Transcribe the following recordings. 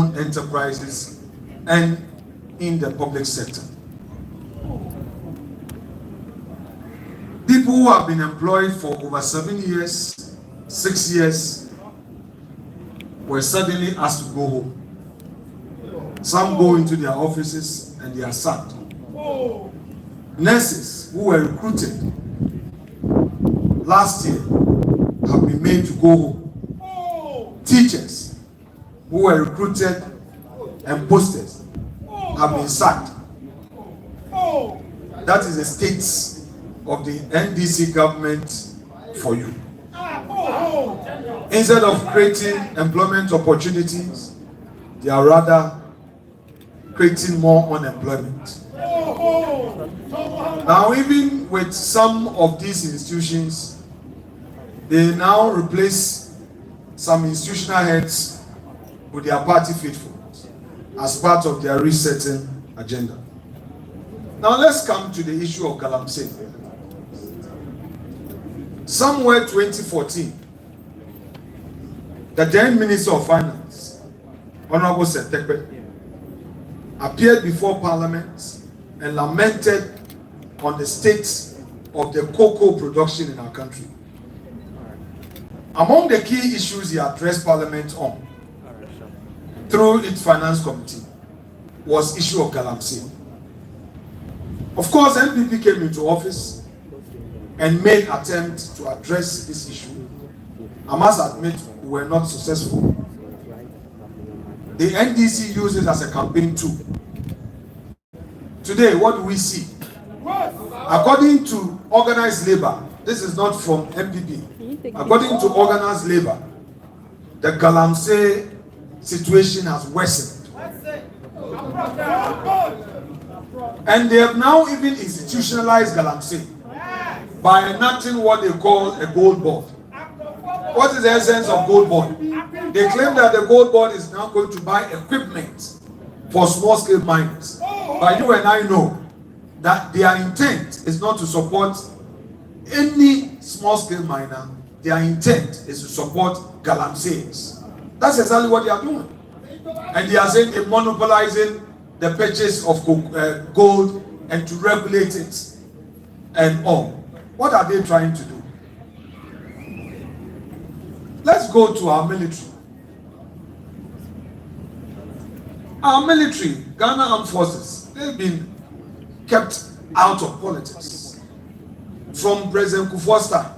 enterprises and in the public sector. People who have been employed for over 7 years, 6 years, were suddenly asked to go home. Some go into their offices and they are sacked. Nurses who were recruited last year have been made to go home. Teachers who were recruited and posted have been sacked. That is the state of the NDC government for you. Instead of creating employment opportunities, they are rather creating more unemployment. Now, even with some of these institutions, they now replace some institutional heads with their party faithfuls as part of their resetting agenda. Now, let's come to the issue of Galamsey. Somewhere 2014, the then Minister of Finance, Honorable Setekpe, appeared before Parliament and lamented on the state of the cocoa production in our country. Among the key issues he addressed Parliament on, through its Finance Committee, was issue of Galamsey. Of course, NPP came into office and made attempts to address this issue. I must admit, we were not successful. The NDC used it as a campaign tool. Today, what do we see? According to organized labor, this is not from MPP. According to organized labor, the Galamsey situation has worsened. And they have now even institutionalized Galamsey by enacting what they call a gold board. What is the essence of gold board? They claim that the gold board is now going to buy equipment for small-scale miners. But you and I know that their intent is not to support any small-scale miner. Their intent is to support Galamseys. That's exactly what they are doing. And they are saying they're monopolizing the purchase of gold and to regulate it and all. What are they trying to do? Let's go to our military. Our military, Ghana Armed Forces, they've been kept out of politics. From President Kufuor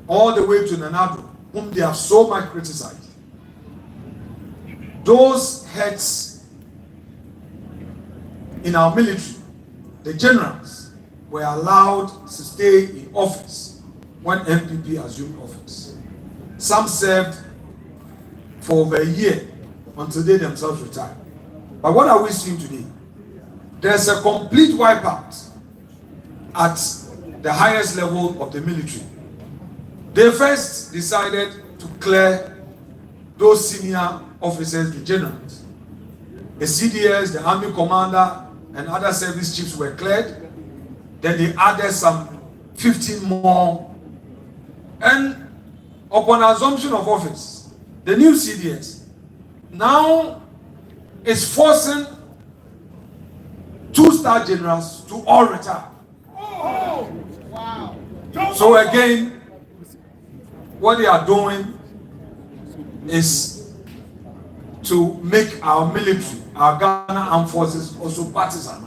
all the way to Nanado, whom they have so much criticized. Those heads in our military, the generals, were allowed to stay in office when MPP assumed office. Some served for over a year until they themselves retired. But what are we seeing today? There's a complete wipeout at the highest level of the military. They first decided to clear those senior officers, the generals. The CDS, the army commander, and other service chiefs were cleared. Then they added some 15 more. And upon assumption of office, the new CDS now is forcing 2-star generals to all retire. Oh, wow. So again, what they are doing is to make our military, our Ghana Armed Forces, also partisan.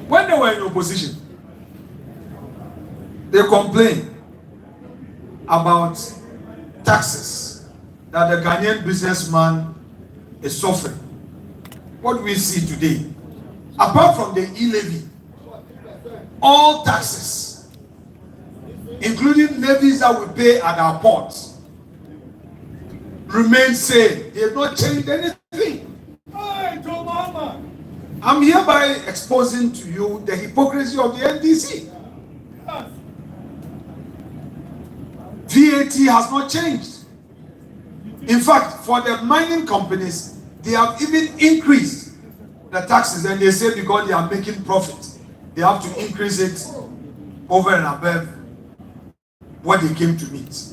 When they were in opposition, they complained about taxes that the Ghanaian businessman is suffering. What do we see today? Apart from the e-levy, all taxes, including levies that we pay at our ports, remain same. They have not changed anything. I'm hereby exposing to you the hypocrisy of the NDC. VAT has not changed. In fact, for the mining companies, they have even increased the taxes, and they say because they are making profit, they have to increase it over and above what they came to meet.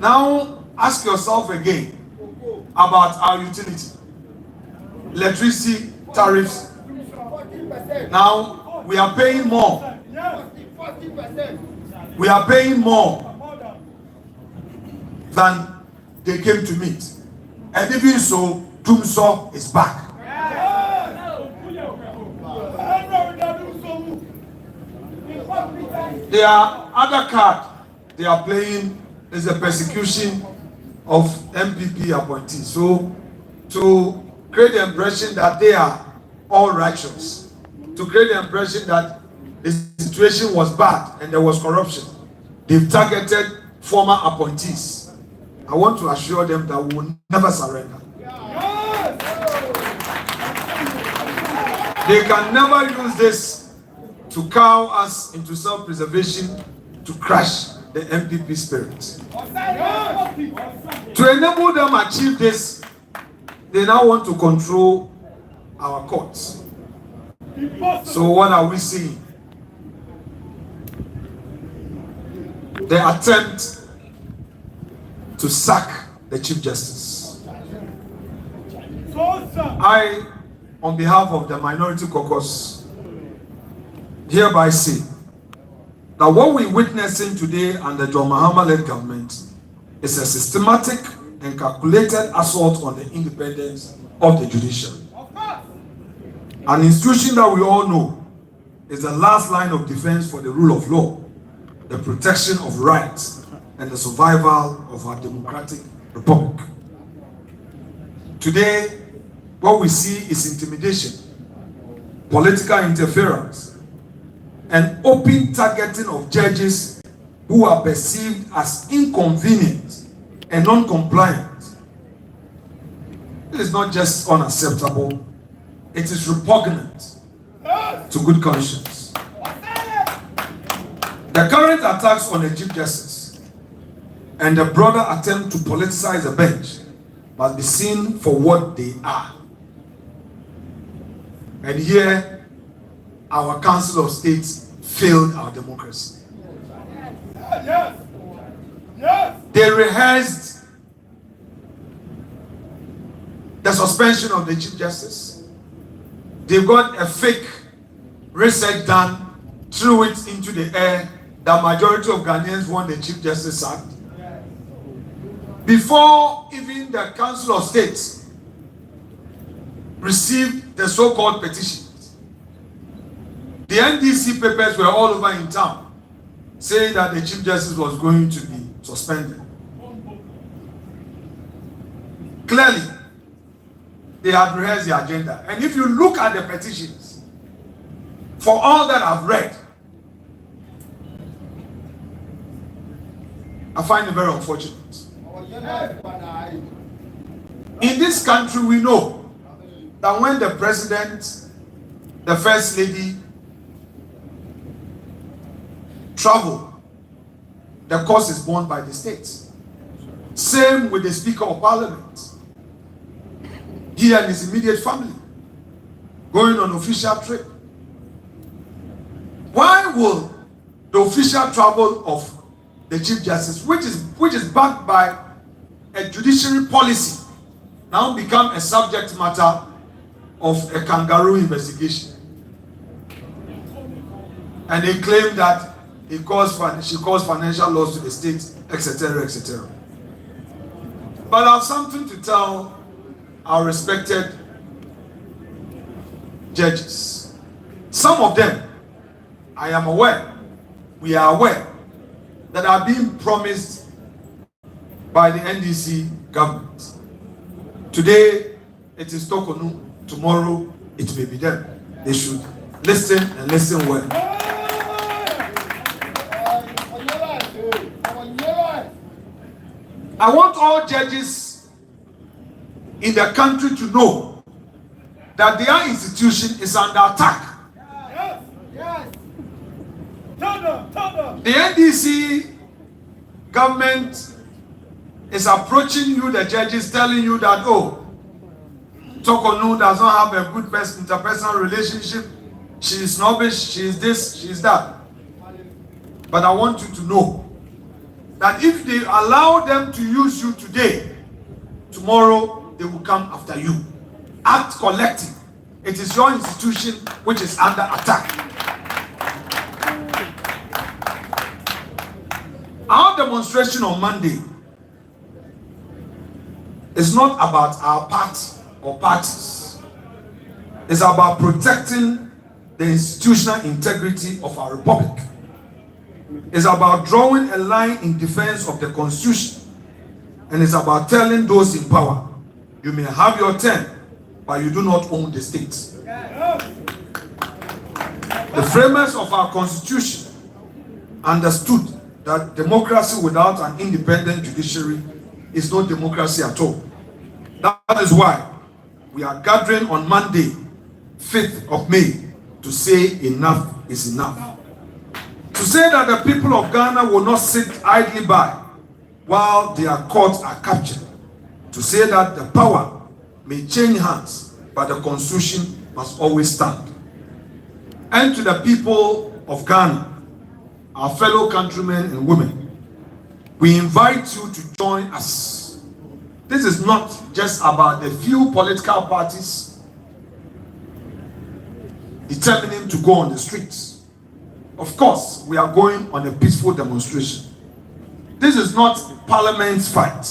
Now ask yourself again about our utility, electricity tariffs. Now we are paying more. We are paying more than they came to meet. And even so, Tumso is back. Their other card they are playing is the persecution of MPP appointees. So, to create the impression that they are all righteous, to create the impression that the situation was bad and there was corruption, they've targeted former appointees. I want to assure them that we will never surrender. They can never use this to cow us into self-preservation to crush the MPP spirit. To enable them achieve this, they now want to control our courts. So what are we seeing? The attempt to sack the Chief Justice. I, on behalf of the Minority Caucus, hereby say that what we're witnessing today under John Mahama-led government is a systematic and calculated assault on the independence of the judiciary. An institution that we all know is the last line of defense for the rule of law, the protection of rights, and the survival of our democratic republic. Today, what we see is intimidation, political interference, and open targeting of judges who are perceived as inconvenient and non-compliant. It is not just unacceptable, it is repugnant to good conscience. The current attacks on the Chief Justice and the broader attempt to politicize the bench must be seen for what they are. And here, our Council of States failed our democracy. Yes. Yes. They rehearsed the suspension of the Chief Justice. They got a fake research done, threw it into the air. The majority of Ghanaians want the Chief Justice sacked. Before even the Council of States received the so-called petitions, the NDC papers were all over in town saying that the Chief Justice was going to be suspended. Clearly, they had rehearsed the agenda. And if you look at the petitions, for all that I've read, I find it very unfortunate. In this country, we know that when the president, the first lady, travel, the cost is borne by the states. Same with the Speaker of Parliament. He and his immediate family going on official trip. Why will the official travel of the Chief Justice, which is backed by a judiciary policy, now become a subject matter of a kangaroo investigation? And they claim that she caused financial loss to the state, etc., etc. But I have something to tell our respected judges. Some of them, I am aware, we are aware, that are being promised by the NDC government. Today, it is Tokonu. Tomorrow, it may be them. They should listen and listen well. I want all judges in the country to know that their institution is under attack. Yes, yes. The NDC government is approaching you, the judges, telling you that, oh, Tokonu does not have a good interpersonal relationship. She is snobbish, she is this, she is that. But I want you to know that if they allow them to use you today, tomorrow they will come after you. Act collective. It is your institution which is under attack. Our demonstration on Monday is not about our party or parties. It's about protecting the institutional integrity of our republic. It's about drawing a line in defense of the Constitution. And it's about telling those in power, you may have your turn, but you do not own the state. The framers of our Constitution understood that democracy without an independent judiciary is not democracy at all. That is why we are gathering on Monday, 5th of May, to say enough is enough. To say that the people of Ghana will not sit idly by while their courts are captured. To say that the power may change hands, but the Constitution must always stand. And to the people of Ghana, our fellow countrymen and women, we invite you to join us. This is not just about the few political parties determining to go on the streets. Of course, we are going on a peaceful demonstration. This is not Parliament's fight.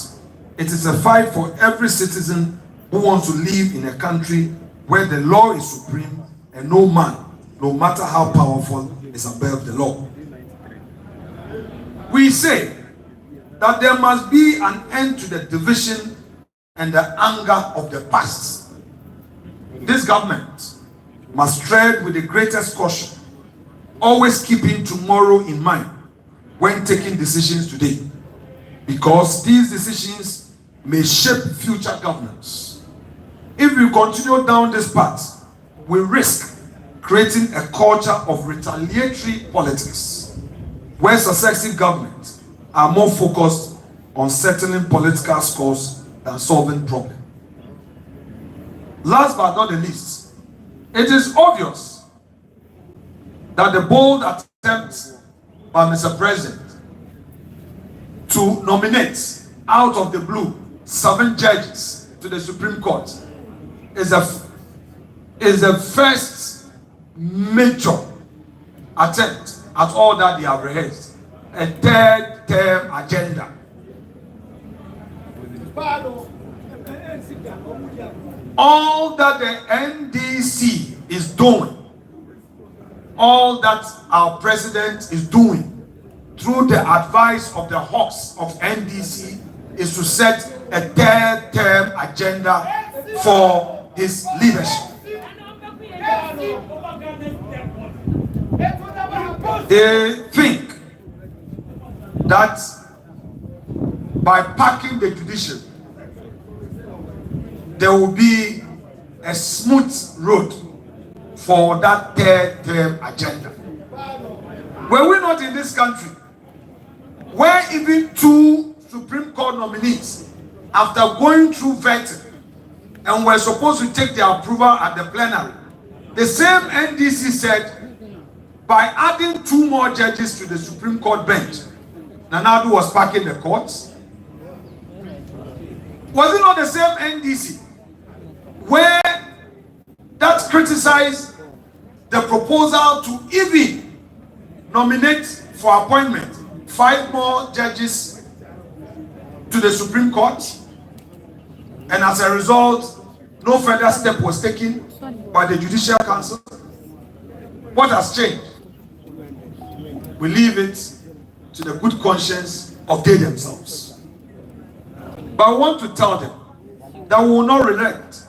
It is a fight for every citizen who wants to live in a country where the law is supreme and no man, no matter how powerful, is above the law. We say that there must be an end to the division and the anger of the past. This government must tread with the greatest caution, always keeping tomorrow in mind when taking decisions today, because these decisions may shape future governance. If we continue down this path, we risk creating a culture of retaliatory politics, where successive governments are more focused on settling political scores than solving problems. Last but not the least, it is obvious that the bold attempt by Mr. President to nominate out of the blue 7 judges to the Supreme Court is the first major attempt at all that they have rehearsed, a 3rd term agenda. All that the NDC is doing, all that our president is doing through the advice of the hawks of NDC is to set a 3rd term agenda for his leadership. They think that by packing the judiciary, there will be a smooth road for that 3rd term agenda. Were we not in this country where even 2 Supreme Court nominees, after going through vetting and were supposed to take their approval at the plenary, the same NDC said by adding 2 more judges to the Supreme Court bench, Nana Addo was packing the courts? Was it not the same NDC where that criticized the proposal to even nominate for appointment 5 more judges to the Supreme Court, and as a result, no further step was taken by the Judicial Council? What has changed? We leave it to the good conscience of they themselves. But I want to tell them that we will not relent.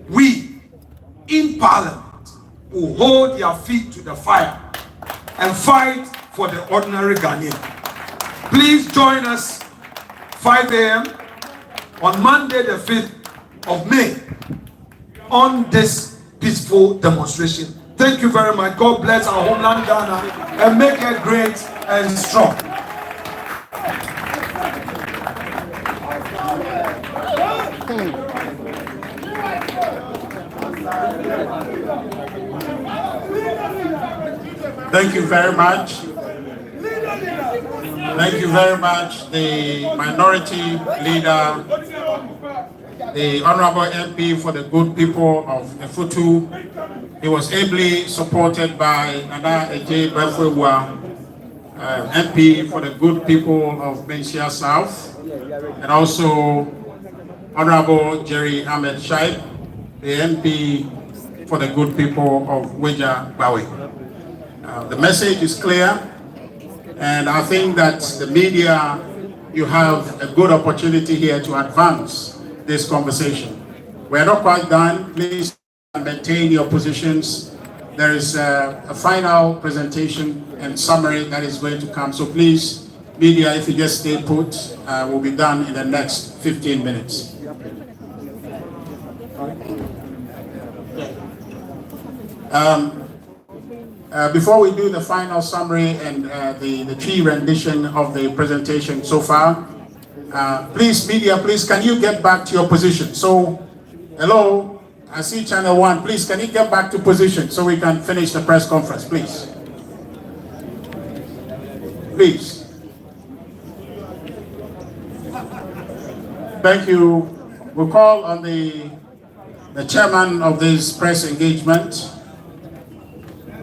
We, in Parliament, will hold their feet to the fire and fight for the ordinary Ghanaian. Please join us 5 a.m. on Monday the 5th of May on this peaceful demonstration. Thank you very much. God bless our homeland Ghana and make it great and strong. Thank you very much. Thank you very much, the minority leader, the Honorable MP for the good people of Efutu. He was ably supported by Nana Eje Befwewa, MP for the good people of Bensia South, and also Honorable Jerry Ahmed Shaib, the MP for the good people of Weja Bawe. The message is clear, and I think that the media, you have a good opportunity here to advance this conversation. We are not quite done. Please maintain your positions. There is a final presentation and summary that is going to come. So please, media, if you just stay put, will be done in the next 15 minutes. Before we do the final summary and the key rendition of the presentation so far, please, media, please, can you get back to your position? So, hello, I see channel 1. Please, can you get back to position so we can finish the press conference, please? Please. Thank you. We'll call on the chairman of this press engagement,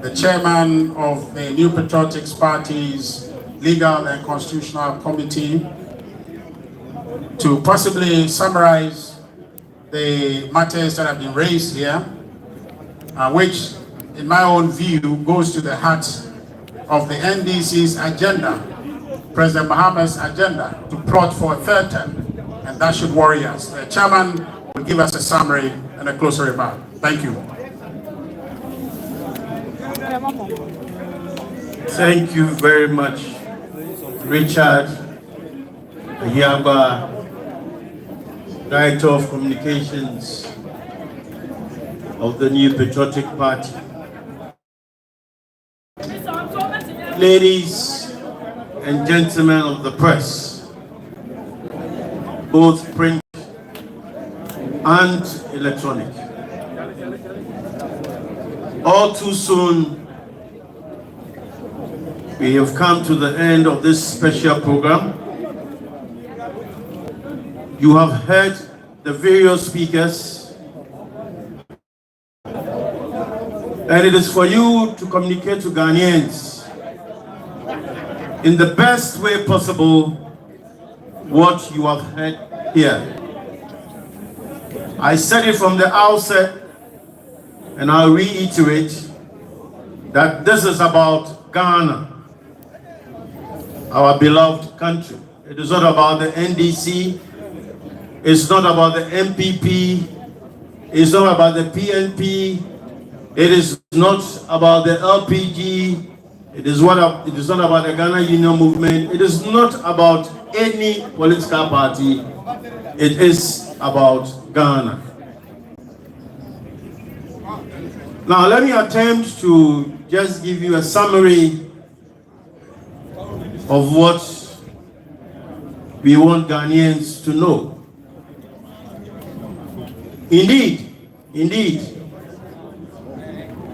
the chairman of the New Patriotics Party's Legal and Constitutional Committee, to possibly summarize the matters that have been raised here, which, in my own view, goes to the heart of the NDC's agenda, President Mahama's agenda, to plot for a third term, and that should worry us. The chairman will give us a summary and a closer remark. Thank you. Thank you very much, Richard Yaba, Director of Communications of the New Patriotic Party. Ladies and gentlemen of the press, both print and electronic, all too soon we have come to the end of this special program. You have heard the various speakers, and it is for you to communicate to Ghanaians in the best way possible what you have heard here. I said it from the outset, and I'll reiterate that this is about Ghana, our beloved country. It is not about the NDC. It's not about the MPP. It's not about the PNP. It is not about the LPG. It is not about the Ghana Union Movement. It is not about any political party. It is about Ghana. Now, let me attempt to just give you a summary of what we want Ghanaians to know. Indeed,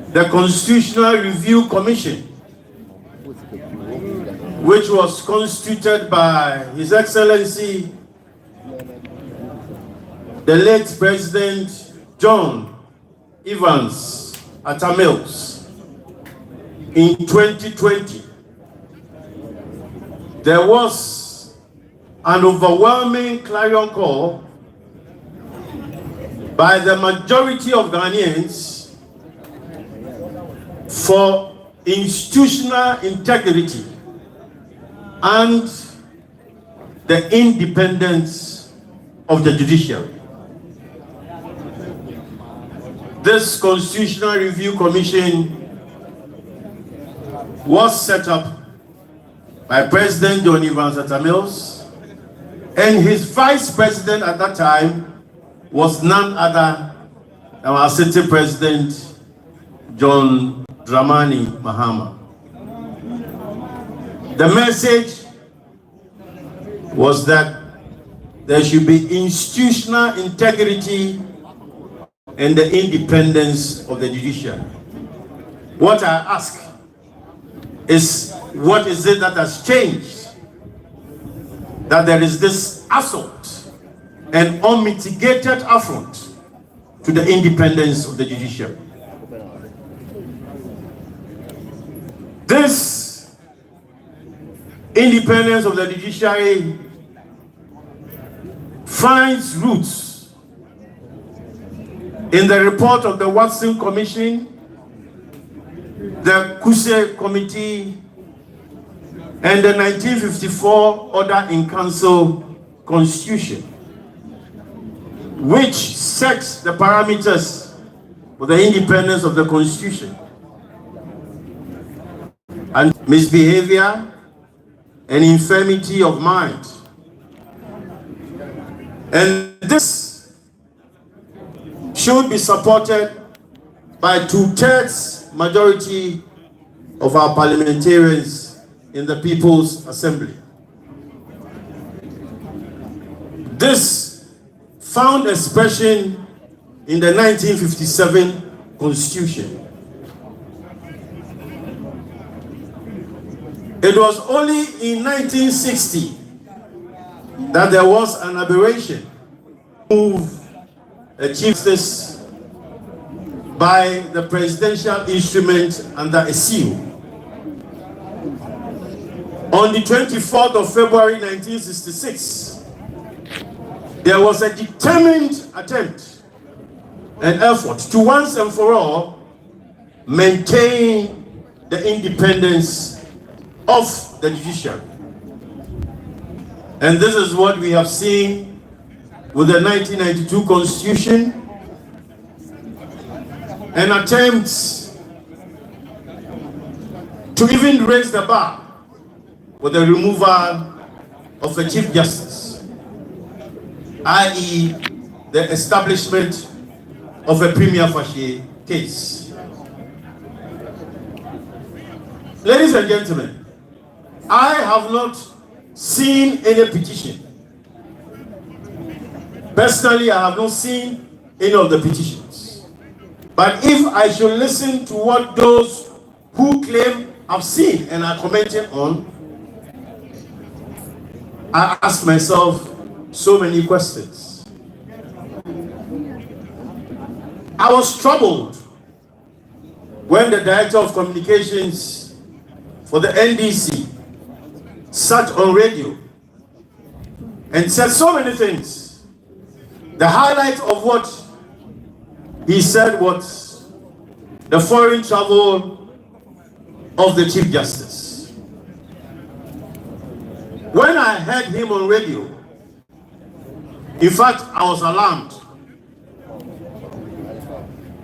the Constitutional Review Commission, which was constituted by His Excellency, the late President John Evans Atta Mills, in 2020, there was an overwhelming clarion call by the majority of Ghanaians for institutional integrity and the independence of the judiciary. This Constitutional Review Commission was set up by President John Evans Atta Mills, and his vice president at that time was none other than our city president, John Dramani Mahama. The message was that there should be institutional integrity and the independence of the judiciary. What I ask is, what is it that has changed that there is this assault and unmitigated affront to the independence of the judiciary. This independence of the judiciary finds roots in the report of the Watson Commission, the Kuse Committee, and the 1954 Order in Council Constitution, which sets the parameters for the independence of the Constitution. And misbehavior and infirmity of mind. And this should be supported by 2/3 majority of our parliamentarians in the People's Assembly. This found expression in the 1957 Constitution. It was only in 1960 that there was an aberration move a chief justice by the presidential instrument under a seal. On the 24th of February 1966, there was a determined attempt and effort to once and for all maintain the independence of the judiciary. And this is what we have seen with the 1992 Constitution, an attempt to even raise the bar with the removal of a Chief Justice, i.e. the establishment of a prima facie case. Ladies and gentlemen, I have not seen any petition. Personally, I have not seen any of the petitions. But if I should listen to what those who claim have seen and are commenting on, I ask myself so many questions. I was troubled when the Director of Communications for the NDC sat on radio and said so many things. The highlight of what he said was the foreign travel of the Chief Justice. When I heard him on radio, in fact, I was alarmed.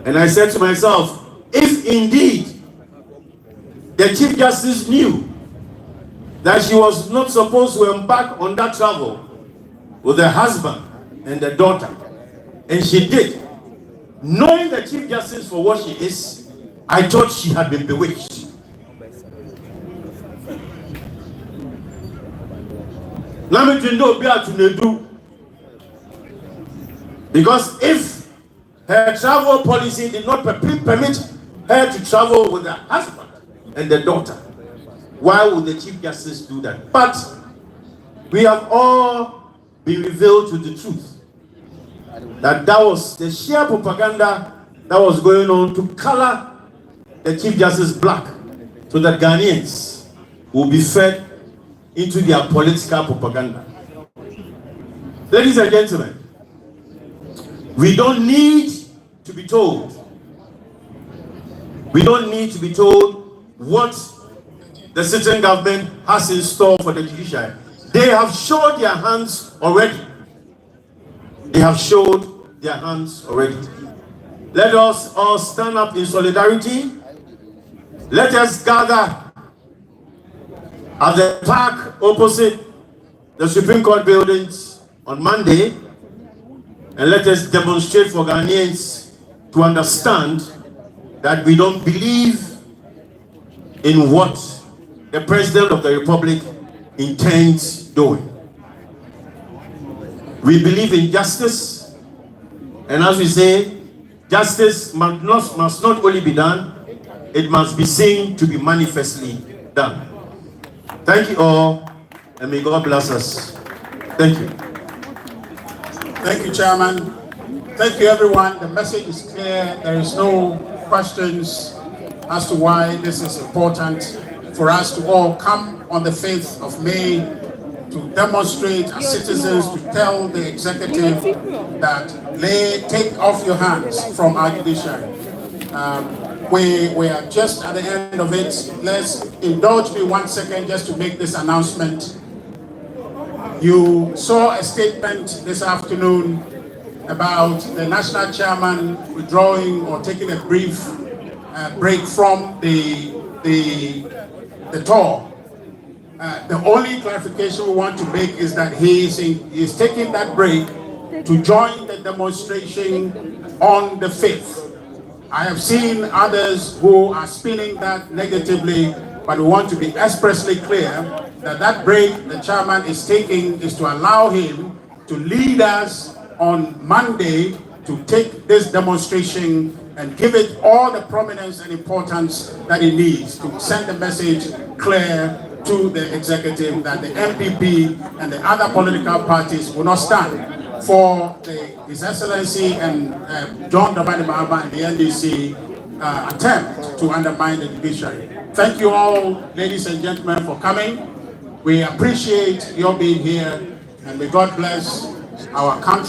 And I said to myself, if indeed the Chief Justice knew that she was not supposed to embark on that travel with her husband and the daughter, and she did, knowing the Chief Justice for what she is, I thought she had been bewitched. Because if her travel policy did not permit her to travel with her husband and the daughter, why would the Chief Justice do that? But we have all been revealed to the truth. That was the sheer propaganda that was going on to color the Chief Justice black, so that Ghanaians will be fed into their political propaganda. Ladies and gentlemen, we don't need to be told. We don't need to be told what the sitting government has in store for the judiciary. They have showed their hands already. They have showed their hands already. Let us all stand up in solidarity. Let us gather at the park opposite the Supreme Court buildings on Monday, and let us demonstrate for Ghanaians to understand that we don't believe in what the President of the Republic intends doing. We believe in justice, and as we say, justice must not only be done, it must be seen to be manifestly done. Thank you all, and may God bless us. Thank you. Thank you, Chairman. Thank you, everyone. The message is clear. There is no questions as to why this is important for us to all come on the 5th of May to demonstrate as citizens, to tell the executive that take off your hands from our judiciary. We are just at the end of it. Let's indulge me 1 second just to make this announcement. You saw a statement this afternoon about the national chairman withdrawing or taking a brief break from the tour. The only clarification we want to make is that he is taking that break to join the demonstration on the 5th. I have seen others who are spinning that negatively, but we want to be expressly clear that that break the chairman is taking is to allow him to lead us on Monday to take this demonstration and give it all the prominence and importance that it needs to send the message clear to the executive that the MPP and the other political parties will not stand for His Excellency and John Dramani Mahama and the NDC attempt to undermine the judiciary. Thank you all, ladies and gentlemen, for coming. We appreciate your being here, and may God bless our country.